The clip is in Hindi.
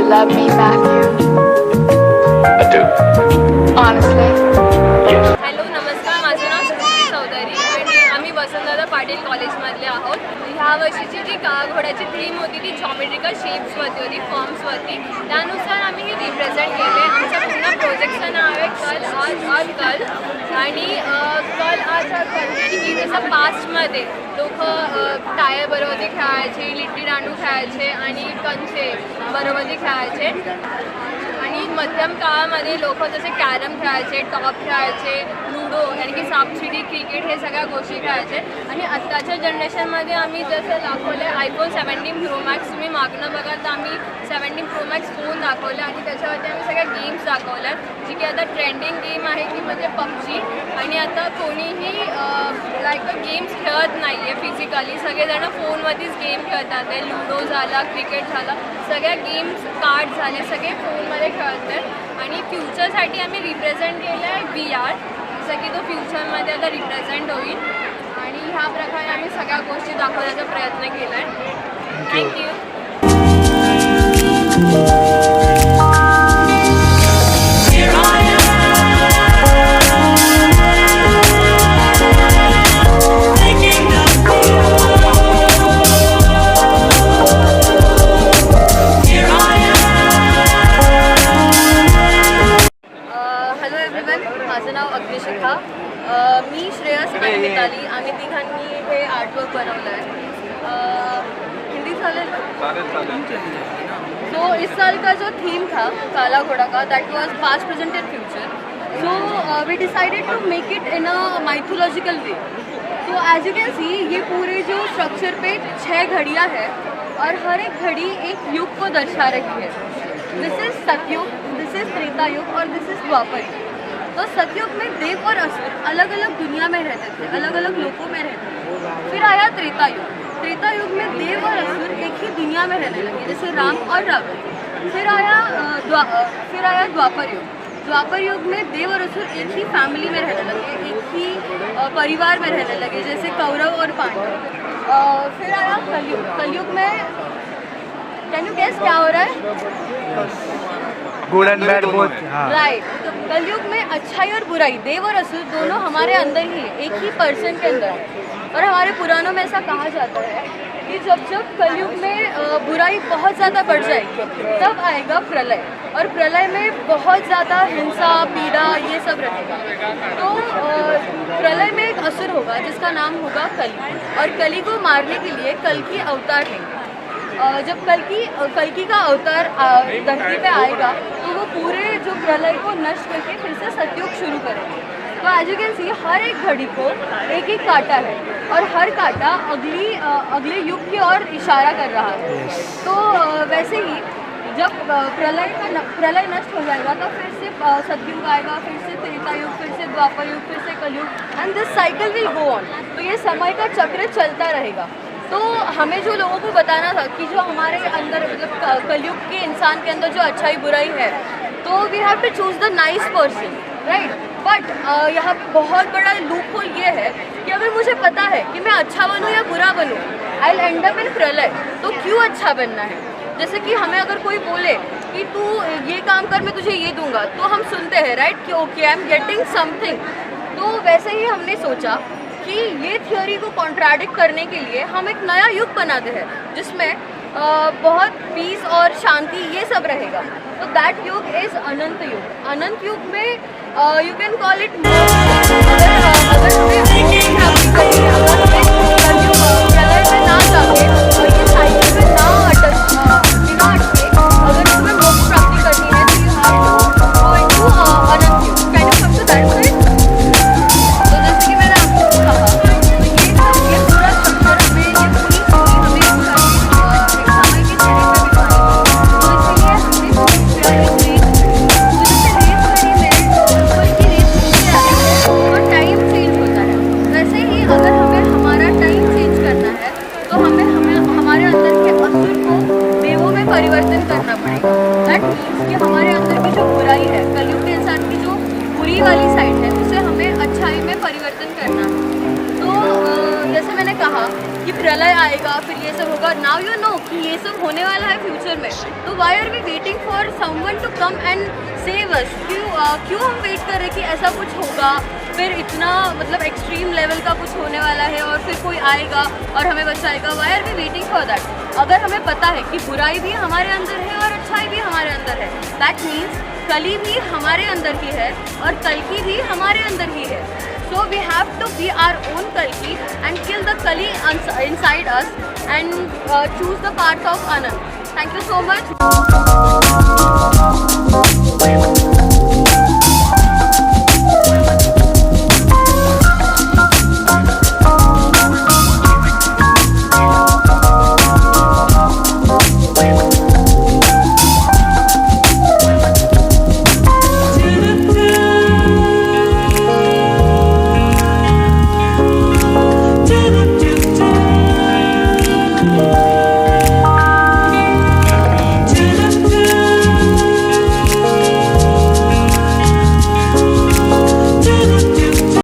love me, Matthew? I do. Honestly? Yes. Hello नमस्कार, माझं नाव सृष्टी चौधरी आणि आम्ही वसंतदादा पाटील कॉलेजमधले आहोत. ह्या वर्षीची जी घोड्याची थीम होती ती जॉमेट्रिकल शेप्सवरती होती, फॉर्म्सवरती. त्यानुसार आम्ही हे रिप्रेझेंट केले. आमच्या पूर्ण प्रोजेक्टचं नाव आहे कल आज और कल. आणि कल आज और कल की जसं पास्टमध्ये लोक टायर बरोबरी खेळायचे, लिट्टी दांडू खेळायचे आणि कंचे बरोबरी खेळायचे. आणि मध्यम काळामध्ये लोक जसे कॅरम खेळायचे, टॉप खेळायचे, लुडो यानी की सापशिडी, क्रिकेट हे सगळ्या गोष्टी खेळायचे. आणि आत्ताच्या जनरेशनमध्ये आम्ही जसं दाखवलं आहे आयफोन 17 प्रो मॅक्स. तुम्ही मागणं बघा तर आम्ही 17 प्रो मॅक्स फोन दाखवला आणि त्याच्यावरती आम्ही सगळ्या गेम्स दाखवल्या जी की आता ट्रेंडिंग गेम आहे ती म्हणजे पबजी. आणि आता कोणीही लाईक गेम्स खेळत नाही आहे फिजिकली, सगळेजणं फोनमध्येच गेम खेळतात आहे. लुडो झाला, क्रिकेट झाला, सगळ्या गेम्स कार्ड झाले सगळे फोनमध्ये खेळत आहेत. आणि फ्युचरसाठी आम्ही रिप्रेझेंट केलं आहे VR, जसं की तो फ्युचरमध्ये आता रिप्रेझेंट होईल. आणि ह्या प्रकारे आम्ही सगळ्या गोष्टी दाखवण्याचा प्रयत्न केला आहे. थँक्यू. माझं नाव अग्निशिखा. मी श्रेयस आणि मिताली, आम्ही तिघांनी हे आर्टवर्क बनवलं है. हिंदी चालेल. तो इस साल का जो थीम था काला घोड़ा का, that was past present and future. So we decided to make it in a mythological way. तो एज यू कैन सी ये पूरे जो स्ट्रक्चर पे 6 घड़ियाँ हैं और हर एक घड़ी एक युग को दर्शा रही है. दिस इज सतयुग, दिस इज त्रेता युग और दिस इज द्वापर युग. तो सतयुग में देव और असुर अलग अलग दुनिया में रहते थे, अलग अलग लोकों में रहते थे. फिर आया त्रेता युग. त्रेता युग में देव और असुर एक ही दुनिया में रहने लगे, जैसे राम और रावण. फिर आया द्वापर युग. द्वापर युग में देव और असुर एक ही फैमिली में रहने लगे, एक ही परिवार में रहने लगे, जैसे कौरव और पांडव. फिर आया कलयुग. कलयुग में कैन यू गेस क्या हो रहा है? Good and bad both. Right. कलयुग में अच्छाई और बुराई, देव और असुर दोनों हमारे अंदर ही है, एक ही पर्सन के अंदर है. और हमारे पुराणों में ऐसा कहा जाता है कि जब जब कलयुग में बुराई बहुत ज़्यादा बढ़ जाएगी तब आएगा प्रलय. और प्रलय में बहुत ज़्यादा हिंसा, पीड़ा ये सब रहेगा. तो प्रलय में एक असुर होगा जिसका नाम होगा कली. और कली को मारने के लिए कल की अवतार लेंगे. जब कल्कि का अवतार धरती पे आएगा तो वो पूरे जो प्रलय को नष्ट करके फिर से सतयुग शुरू करेंगे. तो एज यू कैन सी हर एक घड़ी को एक एक कांटा है और हर कांटा अगले युग की ओर इशारा कर रहा है. तो वैसे ही जब प्रलय नष्ट हो जाएगा तो फिर से सतयुग आएगा, फिर से त्रेता युग, फिर से द्वापर युग, फिर से कलयुग, and this cycle will go on. तो ये समय का चक्र चलता रहेगा. तो हमें जो लोगों को बताना था कि जो हमारे अंदर मतलब कलयुग के इंसान के अंदर जो अच्छाई बुराई है, तो we have to choose the nice person, right. But यहाँ बहुत बड़ा लूप होल ये है कि अगर मुझे पता है कि मैं अच्छा बनूँ या बुरा बनूँ, I will and up in प्रलय. तो क्यों अच्छा बनना है? जैसे कि हमें अगर कोई बोले कि तू ये काम कर मैं तुझे ये दूंगा, तो हम सुनते हैं, राइट, कि okay I am getting something. तो वैसे ही हमने सोचा कि ये थ्योरी को कॉन्ट्राडिक्ट करने के लिए हम एक नया युग बनाते हैं जिसमें बहुत पीस और शांति ये सब रहेगा. तो दैट युग इज़ अनंत युग. अनंत युग में यू कैन कॉल इट अगर प्रलय में ना जाके और ये साइकिल में ना अटके अगर तुम्हें मोक्ष प्राप्ति करनी है तो you have to go into अनंत युग. Can you come to that point? तो जैसे कि मैंने आपको कहा, तो ये पूरा स्ट्रक्चर में ये पूरी हमें समय की श्रेणी में बिठाई. तो इसलिए हमने और टाइम चेंज होता है. वैसे ही अगर हमें हमारा टाइम चेंज करना है तो हमें प्रलय आएगा, फिर ये सब होगा. नाउ यू नो कि ये सब होने वाला है फ्यूचर में. तो why are we waiting for someone to come and save us? क्यों हम वेट कर रहे हैं कि ऐसा कुछ होगा, फिर इतना मतलब एक्सट्रीम लेवल का कुछ होने वाला है और फिर कोई आएगा और हमें बचाएगा? Why are we waiting for that? अगर हमें पता है कि बुराई भी हमारे अंदर है और अच्छाई भी हमारे अंदर है, दैट मीन्स कली भी हमारे अंदर ही है और कल्कि भी हमारे अंदर ही है. So we have to be our own Kalki and kill the Kali inside us and choose the path of Anand. Thank you so much.